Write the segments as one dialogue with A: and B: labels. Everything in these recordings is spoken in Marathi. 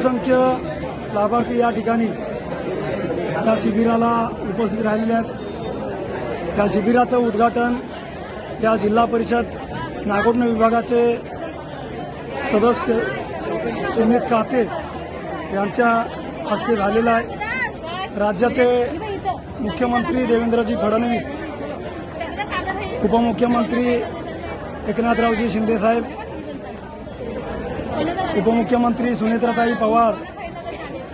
A: बहुसंख्य लाभार्थी या ठिकाणी या शिबिराला उपस्थित राहिलेले आहेत। या शिबिराचं उद्घाटन या जिल्हा परिषद नागोठणे विभागाचे सदस्य सुमित काते यांच्या हस्ते झालेला आहे। राज्याचे मुख्यमंत्री देवेंद्रजी फडणवीस, उपमुख्यमंत्री एकनाथरावजी शिंदे साहेब, उपमुख्यमंत्री सुनेत्राताई पवार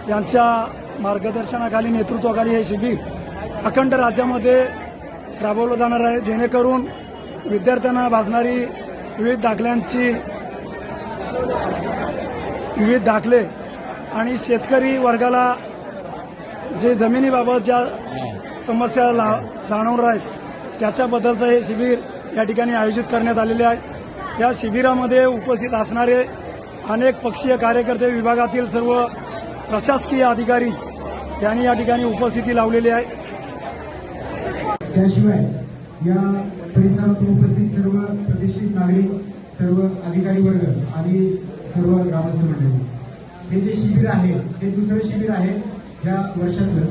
A: यांच्या मार्गदर्शनाखाली, नेतृत्वाखाली हे शिबिर अखंड राज्यामध्ये राबवलं जाणार आहे, जेणेकरून विद्यार्थ्यांना भासणारी विविध दाखले आणि शेतकरी वर्गाला जे जमिनीबाबत ज्या समस्या जाणवणार आहेत त्याच्याबद्दलचं हे शिबिर या ठिकाणी आयोजित करण्यात आलेले आहे। या शिबिरामध्ये उपस्थित असणारे अनेक पक्षीय कार्यकर्ते, विभागातील सर्व प्रशासकीय अधिकारी यांनी या ठिकाणी उपस्थिती लावलेली आहे।
B: त्याशिवाय या परिसरात उपस्थित सर्व प्रतिष्ठित नागरिक, सर्व अधिकारी वर्ग आणि सर्व ग्रामस्थ मंडळी, हे जे शिबिर आहे हे दुसरं शिबिर आहे या वर्षातलं।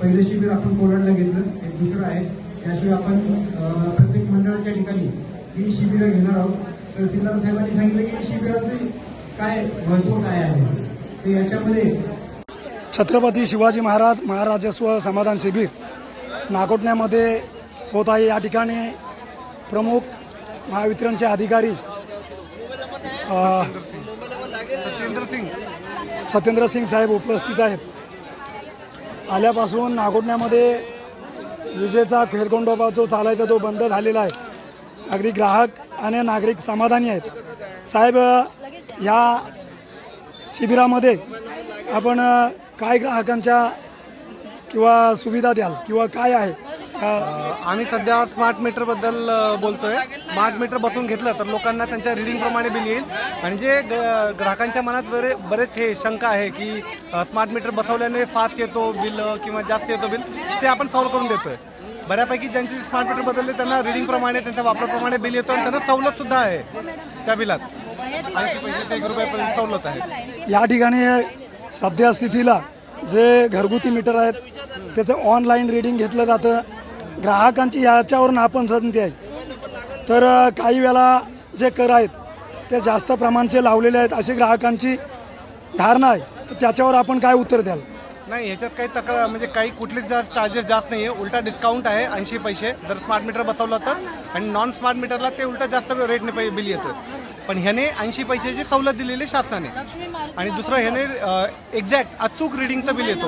B: पहिलं शिबिर आपण कोलडला घेतलं, हे दुसरं आहे। त्याशिवाय आपण प्रत्येक मंडळाच्या ठिकाणी ही शिबिरं घेणार आहोत। तहसीलदार साहेबांनी सांगितलं की शिबिराचे काय महत्व काय आहे ते याच्यामध्ये
A: छत्रपती शिवाजी महाराज महाराजस्व समाधान शिबिर नागोठण्यामध्ये होत आहे। या ठिकाणी प्रमुख महावितरणचे अधिकारी सत्येंद्र सिंग साहेब उपस्थित आहेत। आल्यापासून नागोठण्यामध्ये विजेचा खेळखंडोबा जो चालायचा तो बंद झालेला आहे। अगदी ग्राहक आणि नागरिक समाधानी आहेत। साहेब, या शिबिरामध्ये आपण काय ग्राहकांच्या किंवा सुविधा द्याल किंवा काय आहे?
C: आम्ही सध्या स्मार्ट मीटर बद्दल बोलतोय। स्मार्ट मीटर बसवून घेतलं तर लोकांना त्यांच्या रिडिंग प्रमाणे बिल येईल आणि जे ग्राहकांच्या मनात बरेच हे शंका आहे की स्मार्ट मीटर बसवल्याने फास्ट येतो बिल किंवा जास्त येतो बिल, ते आपण सॉल्व्ह करून देतोय। बऱ्यापैकी ज्यांचे स्मार्ट मीटर बदलले त्यांना रिडिंग प्रमाणे, त्यांच्या वापराप्रमाणे बिल येतो आणि त्यांना सवलत सुद्धा आहे त्या बिलात। 80 पैसे ते 1 रुपयापर्यंत सवलत आहे।
A: या ठिकाणी सध्या स्थितीला जे घरगुती मीटर आहेत त्याचं ऑनलाईन रिडिंग घेतलं जातं। ग्राहकांची याच्यावर नापसंती आहे, तर काही वेळा जे कर आहेत ते जास्त प्रमाणाचे लावलेले आहेत अशी ग्राहकांची धारणा आहे, तर त्याच्यावर आपण काय उत्तर द्याल?
C: नाही, ह्याच्यात काही तक्रार म्हणजे काही कुठलेच चार्जेस जास्त नाही आहे, उलटा डिस्काउंट आहे 80 पैसे जर स्मार्ट मीटर बसवलं तर, आणि नॉन स्मार्ट मीटरला ते उलटा जास्त रेटने बिल येतं। पण ह्याने 80 पैशाची सवलत दिलेली शासनाने, आणि दुसरं ह्याने एक्झॅक्ट अचूक रिडिंगचं बिल येतो।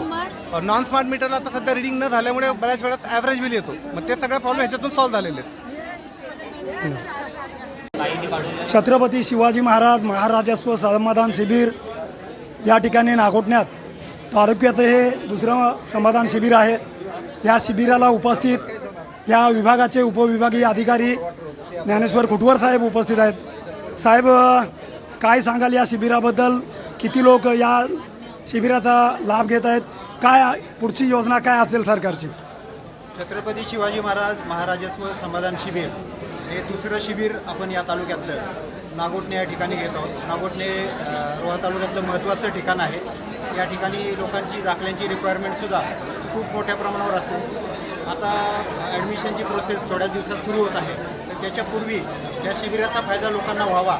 C: नॉन स्मार्ट मीटरला आता सध्या रिडिंग न झाल्यामुळे बऱ्याच वेळात ॲव्हरेज बिल येतो, मग ते सगळे प्रॉब्लेम ह्याच्यातून सॉल्व्ह झालेले आहेत।
A: छत्रपती शिवाजी महाराज महाराजस्व समाधान शिबिर या ठिकाणी नागोठण्यात तालुक्याचं हे दुसरं समाधान शिबिर आहे। या शिबिराला उपस्थित या विभागाचे उपविभागीय अधिकारी ज्ञानेश्वर कुटवर साहेब उपस्थित आहेत। साहेब, काय सांगाल या शिबिराबद्दल? किती लोक या शिबिराचा लाभ घेत आहेत? काय पुढची योजना काय असेल सरकारची?
D: छत्रपती शिवाजी महाराज महाराजस्व समाधान शिबिर हे दुसरं शिबिर आपण या तालुक्यातलं नागोठणे या ठिकाणी घेत आहोत। नागोठणे रोहा तालुक्यातलं महत्त्वाचं ठिकाण आहे। या ठिकाणी लोकांची दाखल्यांची रिक्वायरमेंटसुद्धा खूप मोठ्या प्रमाणावर असते। आता ॲडमिशनची प्रोसेस थोड्या दिवसात सुरू होत आहे, तर त्याच्यापूर्वी या शिबिराचा फायदा लोकांना व्हावा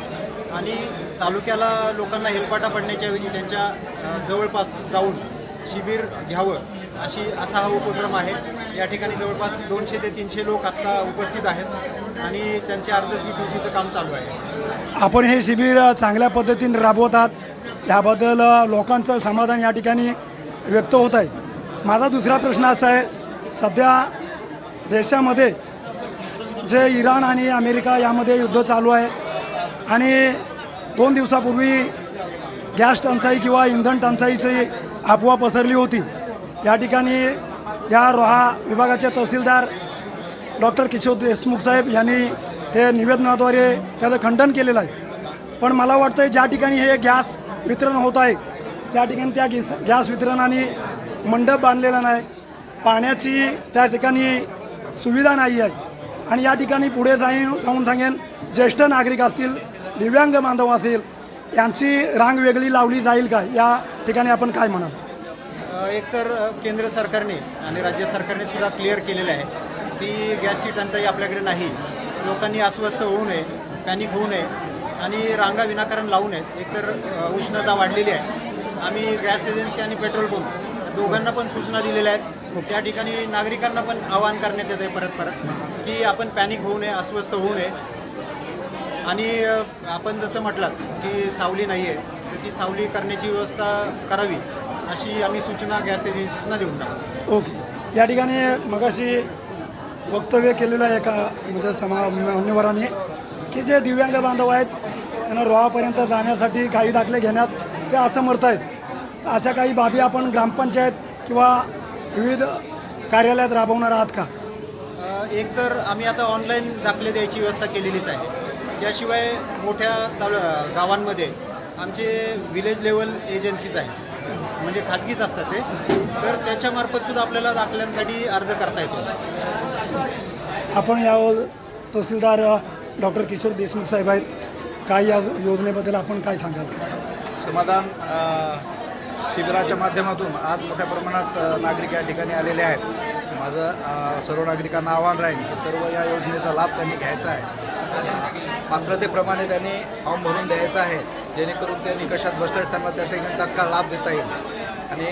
D: आणि तालुक्याला लोकांना हेलपाटा पडण्याच्याऐवजी त्यांच्या जवळपास जाऊन शिबिर घ्यावं असा हा उपक्रम आहे। या ठिकाणी जवळपास 200 ते 300 लोक आत्ता उपस्थित आहेत आणि त्यांचे अर्ज स्वीकृतीचं काम चालू आहे।
A: आपण हे शिबिर चांगल्या पद्धतीने राबवतात, याबद्दल लोकांचं समाधान या ठिकाणी व्यक्त होत आहे। माझा दुसरा प्रश्न असा आहे, सध्या देशामध्ये जे इराण आणि अमेरिका यामध्ये युद्ध चालू आहे आणि 2 दिवसापूर्वी गॅस टंचाई किंवा इंधन टंचाईची अफवा पसरली होती। या ठिकाणी या रोहा विभागाचे तहसीलदार डॉक्टर किशोर देशमुख साहेब यांनी ते निवेदनाद्वारे त्याचं खंडन केलेलं आहे। पण मला वाटतं ज्या ठिकाणी हे गॅस वितरण होत आहे त्या ठिकाणी त्या गॅस वितरणाने मंडप बांधलेला नाही, पाण्याची त्या ठिकाणी सुविधा नाही आहे आणि या ठिकाणी पुढे जाऊन सांगेन ज्येष्ठ नागरिक असतील, दिव्यांग बांधव असेल यांची रांग वेगळी लावली जाईल का या ठिकाणी आपण काय म्हणाल?
D: एकतर केंद्र सरकारने आणि राज्य सरकारने सुद्धा क्लिअर केलेलं आहे की गॅसची टंचाई आपल्याकडे नाही. लोकांनी अस्वस्थ होऊ नये, पॅनिक होऊ नये आणि रांगा विनाकारण लावू नयेत. एकतर उष्णता वाढलेली आहे. आम्ही गॅस एजन्सी आणि पेट्रोल पंप दोघांना पण सूचना दिलेल्या आहेत. त्या ठिकाणी नागरिकांना पण आवाहन करण्यात येतं आहे परत की आपण पॅनिक होऊ नये, अस्वस्थ होऊ नये. आणि आपण जसं म्हटलात की सावली नाही आहे तर ती सावली करण्याची व्यवस्था करावी अशी आम्ही सूचना गॅस एजन्सीजना देऊन टाकू.
A: ओके. या ठिकाणी मगाशी वक्तव्य केलेलं आहे एका म्हणजे मान्यवरांनी की जे दिव्यांग बांधव आहेत त्यांना रोहापर्यंत जाण्यासाठी काही दाखले घेण्यात ते असमर्थ आहेत. तर अशा काही बाबी आपण ग्रामपंचायत किंवा विविध कार्यालयात राबवणार आहात का?
D: एकतर आम्ही आता ऑनलाईन दाखले द्यायची व्यवस्था केलेलीच आहे. त्याशिवाय मोठ्या गावांमध्ये आमचे विलेज लेवल एजन्सीज आहेत, म्हणजे खाजगीच असतात ते. तर त्याच्यामार्फत सुद्धा आपल्याला दाखल्यांसाठी अर्ज करता येतो.
A: आपण यावर तहसीलदार डॉक्टर किशोर देशमुख साहेब आहेत. काय या योजनेबद्दल आपण काय सांगाल?
E: समाधान शिबिराच्या माध्यमातून आज मोठ्या प्रमाणात नागरिक या ठिकाणी आलेले आहेत. माझं सर्व नागरिकांना आव्हान राहील की सर्व या योजनेचा लाभ त्यांनी घ्यायचा आहे. पात्रतेप्रमाणे त्यांनी फॉर्म भरून द्यायचा आहे, जेणेकरून ते निकषात बसले असताना त्याचा तात्काळ लाभ देता येईल. आणि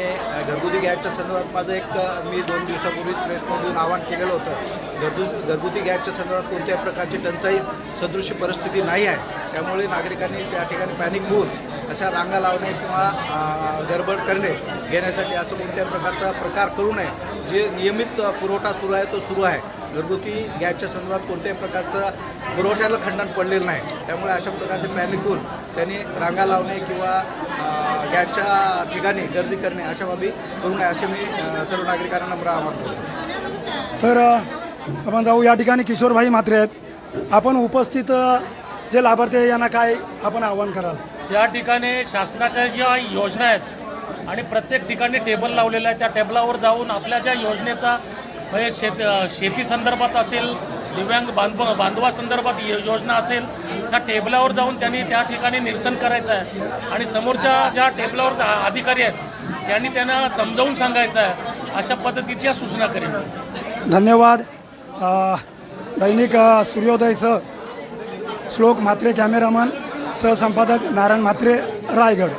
E: घरगुती गॅसच्या संदर्भात माझं मी 2 दिवसापूर्वीच प्रेसमधून आवाहन केलेलं होतं. घरगुती गॅसच्या संदर्भात कोणत्याही प्रकारची टंचाई सदृश परिस्थिती नाही आहे. त्यामुळे नागरिकांनी त्या ठिकाणी पॅनिक होऊन अशा रांगा लावणे किंवा गडबड करणे घेण्यासाठी असं कोणत्याही प्रकारचा प्रकार करू नये. जे नियमित पुरवठा सुरू आहे तो सुरू आहे. घरगुती गॅसच्या संदर्भात कोणत्याही प्रकारचं पुरवठ्याला खंडन पडलेलं नाही. त्यामुळे अशा प्रकारचे पॅनिक होऊन त्यांनी रांगा लावणे किंवा गॅसच्या ठिकाणी गर्दी करणे अशा बाबी करू नये असे मी सर्व नागरिकांना नम्र आवाहन करतो.
A: तर आपण जाऊ. या ठिकाणी किशोरभाई म्हात्रे आहेत. आपण उपस्थित जे लाभार्थी आहे यांना काय आपण आवाहन कराल?
F: या ठिकाणी शासनाच्या ज्या योजना आहेत आणि प्रत्येक ठिकाणी टेबल लावलेला आहे, त्या टेबलावर जाऊन आपल्या ज्या योजनेचा म्हणजे शेती संदर्भात असेल, दिव्यांग बांधवासंदर्भात योजना असेल, त्या टेबलावर जाऊन त्यांनी त्या ठिकाणी निरसन करायचं आहे. आणि समोरच्या ज्या टेबलावर अधिकारी आहेत त्यांना समजावून सांगायचं आहे. अशा पद्धतीच्या सूचना करेन.
A: धन्यवाद. दैनिक सूर्योदयसह श्लोक म्हात्रे, कॅमेरामन सहसंपादक नारायण म्हात्रे, रायगड.